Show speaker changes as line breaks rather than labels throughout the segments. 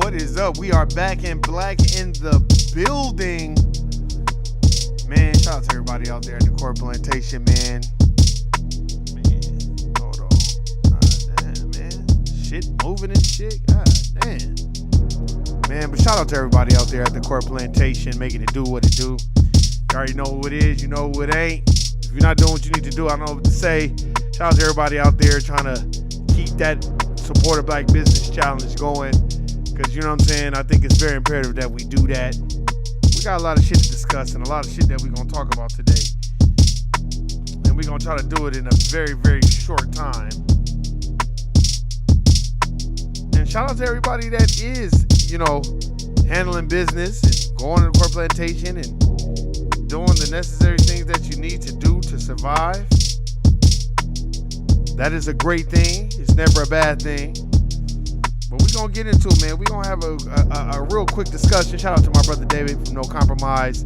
What is up? We are back in black in the building. Man, shout out to everybody out there at the Core Plantation, man. Man, hold on. God damn, man. Shit moving and shit. God damn. Man, but shout out to everybody out there at the Core Plantation, making it do what it do. You already know who it is. You know who it ain't. If you're not doing what you need to do, I don't know what to say. Shout out to everybody out there trying to keep that Support a Black Business Challenge going. Because, you know what I'm saying, I think it's very imperative that we do that. We got a lot of shit to discuss and a lot of shit that we're going to talk about today. And we're going to try to do it in a very, very short time. And shout out to everybody that is, you know, handling business and going to the Core Plantation and doing the necessary things that you need to do to survive. That is a great thing. It's never a bad thing. But we're going to get into it, man. We're going to have a real quick discussion. Shout out to my brother David from No Compromise.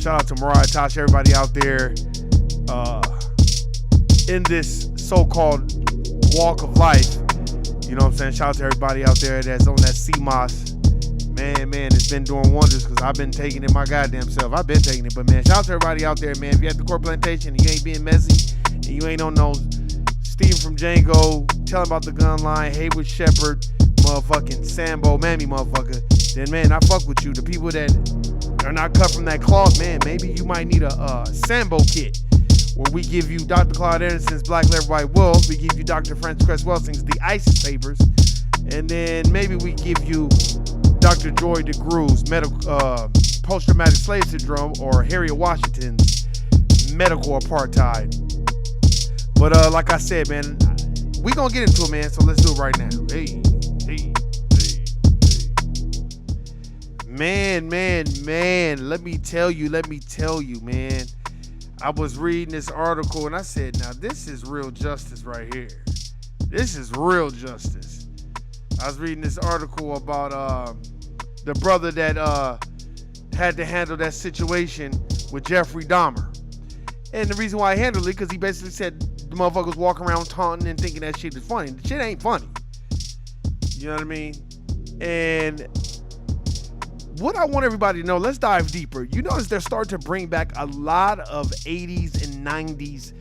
Shout out to Mariah Tosh, everybody out there in this so-called walk of life. You know what I'm saying? Shout out to everybody out there that's on that CMOS. Man, it's been doing wonders because I've been taking it my goddamn self. I've been taking it. But, man, shout out to everybody out there, man. If you're at the Core Plantation and you ain't being messy and you ain't on no Steve from Django, tell about the gun line, Haywood Shepherd, motherfucking Sambo, Mammy motherfucker, then, man, I fuck with you. The people that are not cut from that cloth, man, maybe you might need a Sambo kit where we give you Dr. Claude Anderson's Black Leather White Wolves, we give you Dr. Francis Cress Welsing's The ISIS Papers, and then maybe we give you Dr. Joy DeGrew's post-traumatic slave syndrome or Harriet Washington's medical apartheid. But like I said, man, we gonna get into it, man. So let's do it right now. Hey. Man. Let me tell you, man. I was reading this article and I said, now this is real justice right here. This is real justice. I was reading this article about the brother that had to handle that situation with Jeffrey Dahmer. And the reason why I handled it, because he basically said the motherfuckers walking around taunting and thinking that shit is funny. The shit ain't funny. You know what I mean? And what I want everybody to know, let's dive deeper. You notice they're starting to bring back a lot of 80s and 90s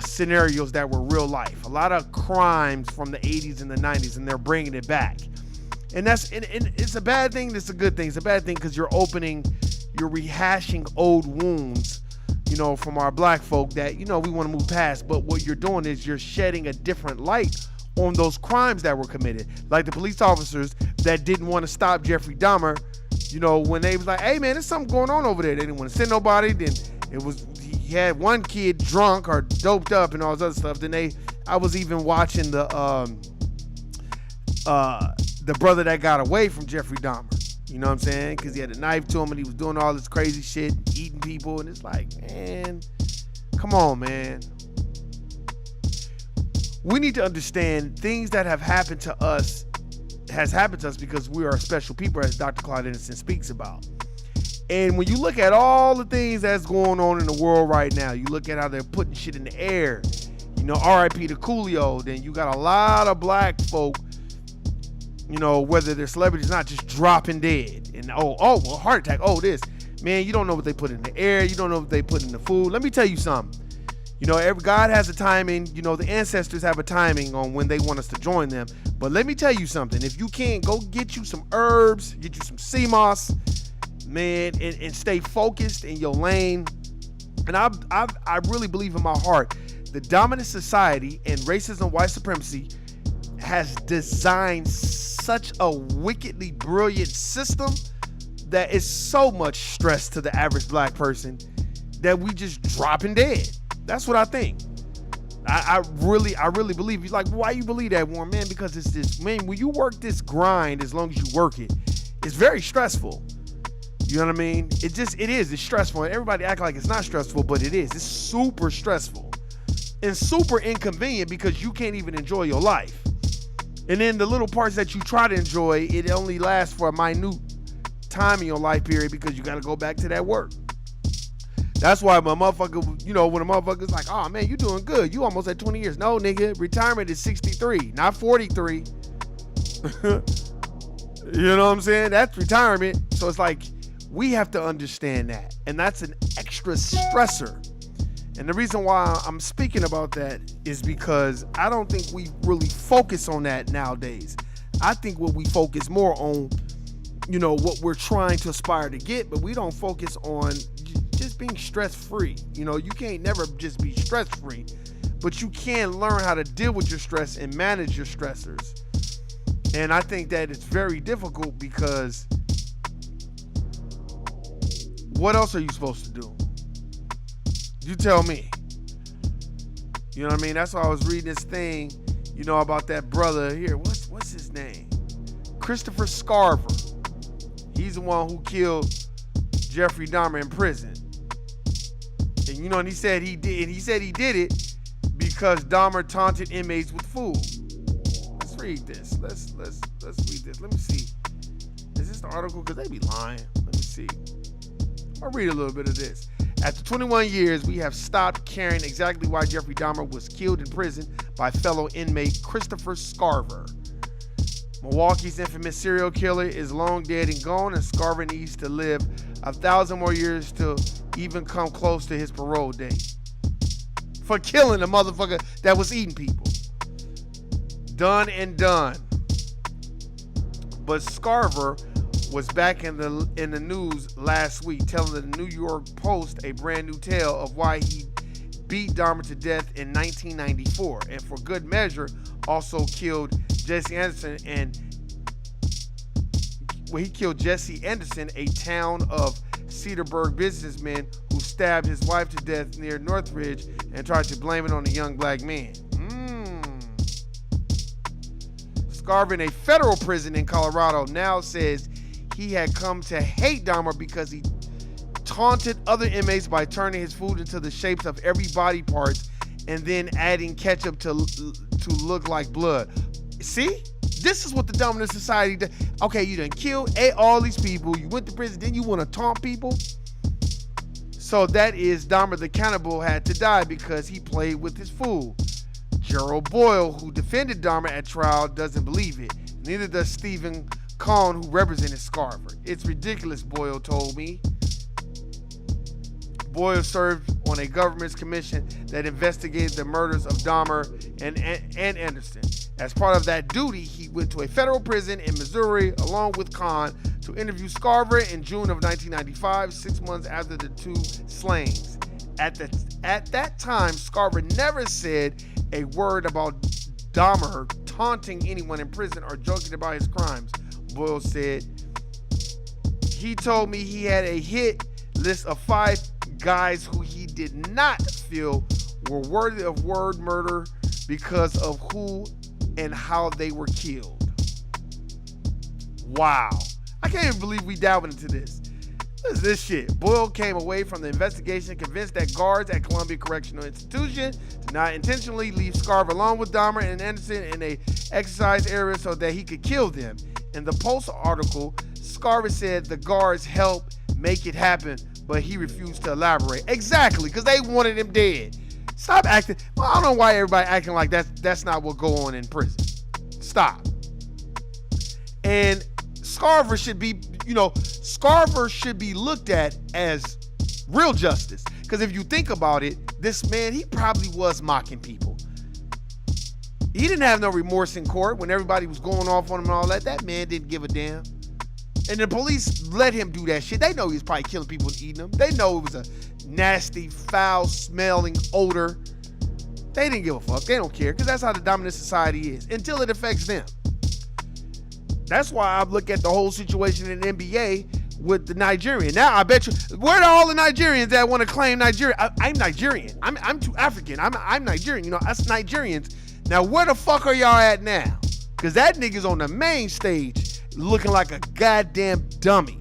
scenarios that were real life. A lot of crimes from the 80s and the 90s, and they're bringing it back. And it's a bad thing. It's a good thing. It's a bad thing because you're rehashing old wounds, you know, from our black folk that, you know, we want to move past. But what you're doing is you're shedding a different light on those crimes that were committed. Like the police officers that didn't want to stop Jeffrey Dahmer, you know, when they was like, hey, man, there's something going on over there. They didn't want to send nobody. Then he had one kid drunk or doped up and all this other stuff. Then I was even watching the brother that got away from Jeffrey Dahmer. You know what I'm saying? Because he had a knife to him and he was doing all this crazy shit, eating people. And it's like, man, come on, man. We need to understand things that have happened to us has happened to us because we are special people, as Dr. Claude Anderson speaks about. And when you look at all the things that's going on in the world right now, you look at how they're putting shit in the air, you know, RIP to Coolio, then you got a lot of black folk, you know, whether they're celebrities, not just dropping dead. And well, heart attack, this. Man, you don't know what they put in the air. You don't know what they put in the food. Let me tell you something. You know, God has a timing. You know, the ancestors have a timing on when they want us to join them. But let me tell you something. If you can't, go get you some herbs, get you some sea moss, man, and stay focused in your lane. And I really believe in my heart, the dominant society and racism, white supremacy has designed such a wickedly brilliant system that is so much stress to the average black person that we just dropping dead. That's what I think. I really believe. You're like, why you believe that, Warren? Man, because it's this, man, when you work this grind, as long as you work it, it's very stressful. You know what I mean? It is. It's stressful. And everybody act like it's not stressful, but it is. It's super stressful and super inconvenient because you can't even enjoy your life. And then the little parts that you try to enjoy, it only lasts for a minute time in your life period because you got to go back to that work. That's why my motherfucker, you know, when a motherfucker's like, oh man, you doing good. You almost at 20 years. No, nigga, retirement is 63, not 43. You know what I'm saying? That's retirement. So it's like, we have to understand that. And that's an extra stressor. And the reason why I'm speaking about that is because I don't think we really focus on that nowadays. I think what we focus more on, what we're trying to aspire to get, but we don't focus on just being stress-free. You can't never just be stress-free, but you can learn how to deal with your stress and manage your stressors. And I think that it's very difficult because what else are you supposed to do? You tell me. You know what I mean? That's why I was reading this thing, about that brother here. What's his name? Christopher Scarborough. He's the one who killed Jeffrey Dahmer in prison. And and he said he did it because Dahmer taunted inmates with food. Let's read this. Let's read this. Let me see. Is this the article? Because they be lying. Let me see. I'll read a little bit of this. After 21 years, we have stopped caring exactly why Jeffrey Dahmer was killed in prison by fellow inmate Christopher Scarborough. Milwaukee's infamous serial killer is long dead and gone, and Scarborough needs to live 1,000 more years to even come close to his parole date. For killing a motherfucker that was eating people. Done and done. But Scarborough was back in the news last week, telling the New York Post a brand new tale of why he beat Dahmer to death in 1994, and for good measure also killed Jesse Anderson. He killed Jesse Anderson, a town of Cedarburg businessman who stabbed his wife to death near Northridge and tried to blame it on a young black man. Scarborough, in a federal prison in Colorado, now says he had come to hate Dahmer because he taunted other inmates by turning his food into the shapes of every body parts and then adding ketchup to look like blood. See? This is what the dominant society does. Okay, you done killed, ate all these people, you went to prison, then you want to taunt people? So that is Dahmer the cannibal had to die because he played with his food. Gerald Boyle, who defended Dahmer at trial, doesn't believe it. Neither does Stephen Cohn, who represented Scarborough. It's ridiculous, Boyle told me. Boyle served on a government's commission that investigated the murders of Dahmer and Anderson. As part of that duty, he went to a federal prison in Missouri along with Cohn to interview Scarborough in June of 1995, 6 months after the two slayings. At that time, Scarborough never said a word about Dahmer taunting anyone in prison or joking about his crimes. Boyle said, he told me he had a hit list of 5 guys who he did not feel were worthy of word murder because of who and how they were killed. Wow. I can't even believe we delved into this. What is this shit? Boyle came away from the investigation convinced that guards at Columbia Correctional Institution did not intentionally leave Scarborough along with Dahmer and Anderson in a exercise area so that he could kill them. In the Post article, Scarborough said the guards helped make it happen, but he refused to elaborate. Exactly, because they wanted him dead. Stop acting. Well, I don't know why everybody acting like that's not what go on in prison. Stop. And Scarborough should be, Scarborough should be looked at as real justice. Because if you think about it, this man, he probably was mocking people. He didn't have no remorse in court when everybody was going off on him and all that. That man didn't give a damn. And the police let him do that shit. They know he was probably killing people and eating them. They know it was a nasty, foul-smelling odor. They didn't give a fuck. They don't care, because that's how the dominant society is, until it affects them. That's why I look at the whole situation in the NBA with the Nigerian. Now, I bet you, where are all the Nigerians that want to claim Nigeria? I'm Nigerian. I'm too African. I'm Nigerian. Us Nigerians. Now, where the fuck are y'all at now? Because that nigga's on the main stage looking like a goddamn dummy.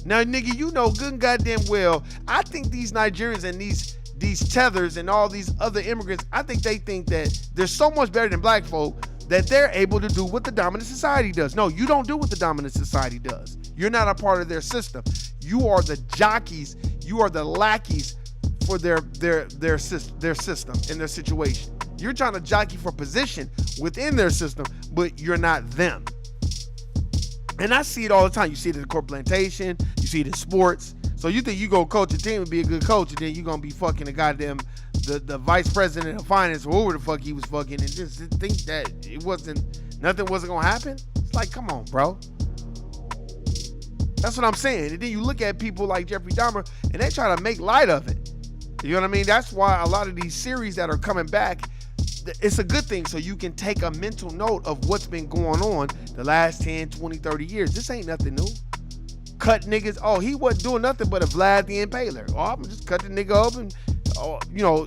Now, nigga, good and goddamn well, I think these Nigerians and these tethers and all these other immigrants, I think they think that they're so much better than black folk that they're able to do what the dominant society does. No, you don't do what the dominant society does. You're not a part of their system. You are the jockeys. You are the lackeys for their system and their situation. You're trying to jockey for position within their system, but you're not them. And I see it all the time. You see it in the corporate plantation. You see it in sports. So you think you go coach a team and be a good coach, and then you're going to be fucking the goddamn, the vice president of finance or whoever the fuck he was fucking, and just think that nothing wasn't going to happen? It's like, come on, bro. That's what I'm saying. And then you look at people like Jeffrey Dahmer, and they try to make light of it. You know what I mean? That's why a lot of these series that are coming back, it's a good thing, so you can take a mental note of what's been going on the last 10, 20, 30 years. This ain't nothing new. Cut niggas. Oh, he wasn't doing nothing but a Vlad the Impaler. Oh, I'm just cut the nigga up and,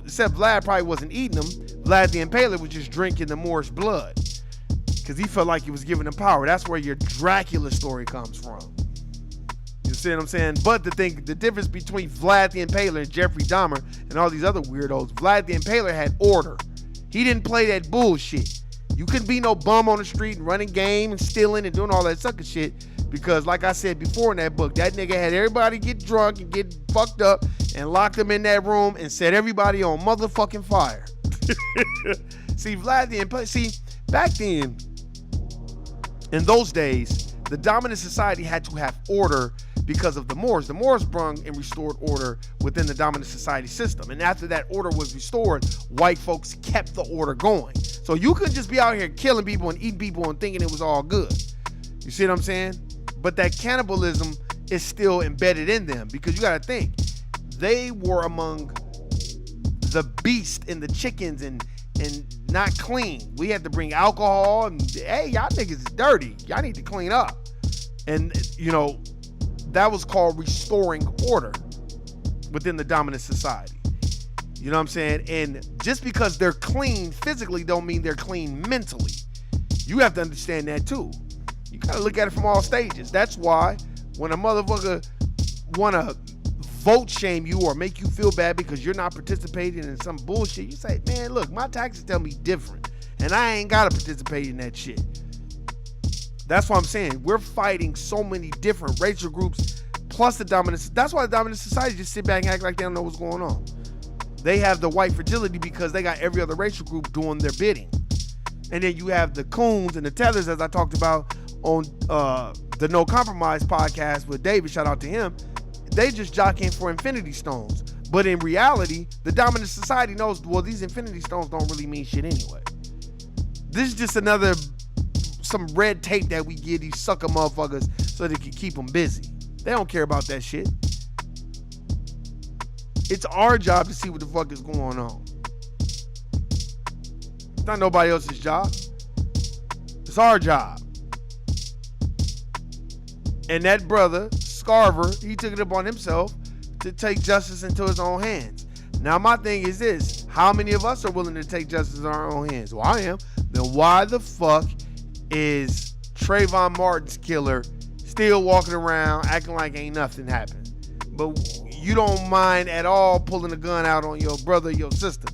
except Vlad probably wasn't eating him. Vlad the Impaler was just drinking the Moorish blood because he felt like he was giving him power. That's where your Dracula story comes from. You see what I'm saying? But the difference between Vlad the Impaler and Jeffrey Dahmer and all these other weirdos, Vlad the Impaler had order. He didn't play that bullshit. You couldn't be no bum on the street and running game and stealing and doing all that sucker shit because, like I said before in that book, that nigga had everybody get drunk and get fucked up and locked them in that room and set everybody on motherfucking fire. See, Vlad the Impaler, back then, in those days, the dominant society had to have order because of the Moors. The Moors brung and restored order within the dominant society system. And after that order was restored, white folks kept the order going. So you couldn't just be out here killing people and eating people and thinking it was all good. You see what I'm saying? But that cannibalism is still embedded in them because you got to think, they were among the beast and the chickens and not clean. We had to bring alcohol and, hey, y'all niggas is dirty. Y'all need to clean up. And, that was called restoring order within the dominant society. You know what I'm saying? And just because they're clean physically don't mean they're clean mentally. You have to understand that too. You gotta look at it from all stages. That's why when a motherfucker wanna vote shame you or make you feel bad because you're not participating in some bullshit, you say, man, look, my taxes tell me different. And I ain't gotta participate in that shit. That's what I'm saying. We're fighting so many different racial groups, plus the dominant. That's why the dominant society just sit back and act like they don't know what's going on. They have the white fragility because they got every other racial group doing their bidding. And then you have the coons and the tethers, as I talked about on the No Compromise podcast with David, shout out to him. They just jockeying for infinity stones. But in reality, the dominant society knows, well, these infinity stones don't really mean shit anyway. This is just some red tape that we give these sucker motherfuckers so they can keep them busy. They don't care about that shit. It's our job to see what the fuck is going on. It's not nobody else's job. It's our job. And that brother, Scarborough, he took it upon himself to take justice into his own hands. Now my thing is this, how many of us are willing to take justice in our own hands? Well, I am. Then why the fuck is Trayvon Martin's killer still walking around acting like ain't nothing happened? But you don't mind at all pulling a gun out on your brother, your sister.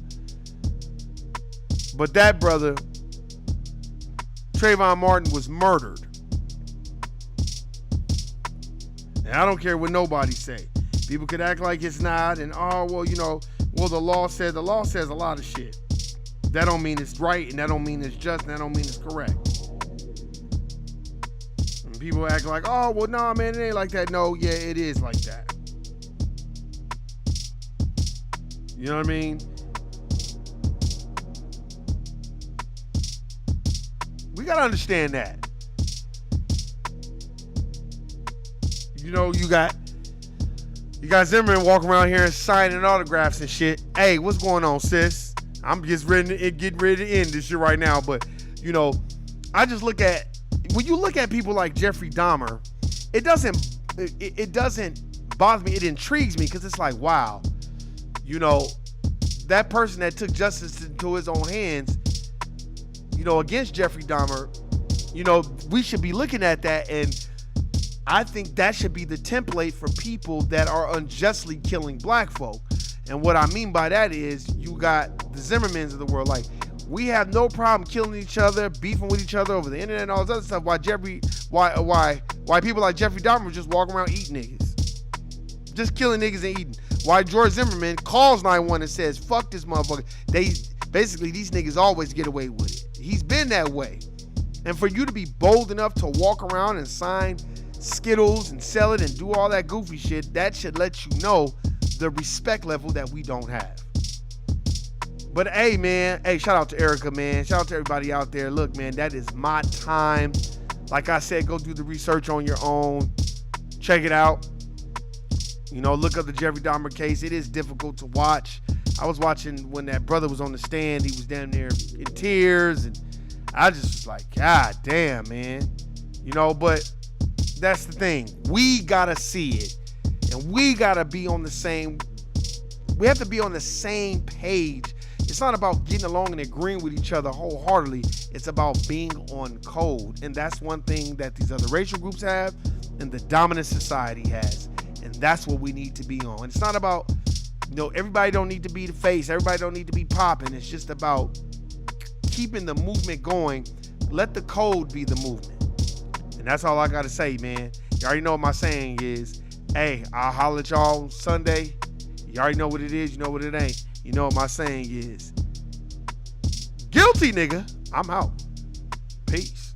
But that brother, Trayvon Martin, was murdered. And I don't care what nobody say. People could act like it's not, and the law says a lot of shit. That don't mean it's right, and that don't mean it's just, and that don't mean it's correct. And people act like, oh, well, no, man, it ain't like that. No, yeah, it is like that. You know what I mean? We gotta understand that. You got Zimmerman walking around here and signing autographs and shit. Hey, what's going on, sis? I'm just getting ready to end this shit right now. But, I just look at, when you look at people like Jeffrey Dahmer, it doesn't bother me. It intrigues me because it's like, wow, that person that took justice into his own hands, against Jeffrey Dahmer, we should be looking at that, and I think that should be the template for people that are unjustly killing black folk. And what I mean by that is you got the Zimmermans of the world. Like, we have no problem killing each other, beefing with each other over the internet and all this other stuff. Why people like Jeffrey Dahmer just walking around eating niggas. Just killing niggas and eating. Why George Zimmerman calls 911 and says, fuck this motherfucker. These niggas always get away with it. He's been that way. And for you to be bold enough to walk around and sign Skittles and sell it and do all that goofy shit, that should let you know the respect level that we don't have. But hey, man, shout out to Erica, man. Shout out to everybody out there. Look, man, that is my time. Like I said, go do the research on your own. Check it out. You know, look up the Jeffrey Dahmer case. It is difficult to watch. I was watching when that brother was on the stand. He was down there in tears, and I just was like, God damn, man. You know, but that's the thing. We gotta see it, and we gotta be on the same. We have to be on the same page. It's not about getting along and agreeing with each other wholeheartedly. It's about being on code, and that's one thing that these other racial groups have, and the dominant society has, and that's what we need to be on. It's not about, you know, everybody don't need to be the face. Everybody don't need to be popping. It's just about keeping the movement going. Let the code be the movement. And that's all I got to say, man. You already know what my saying is. Hey, I'll holler at y'all on Sunday. You already know what it is. You know what it ain't. You know what my saying is. Guilty, nigga. I'm out. Peace.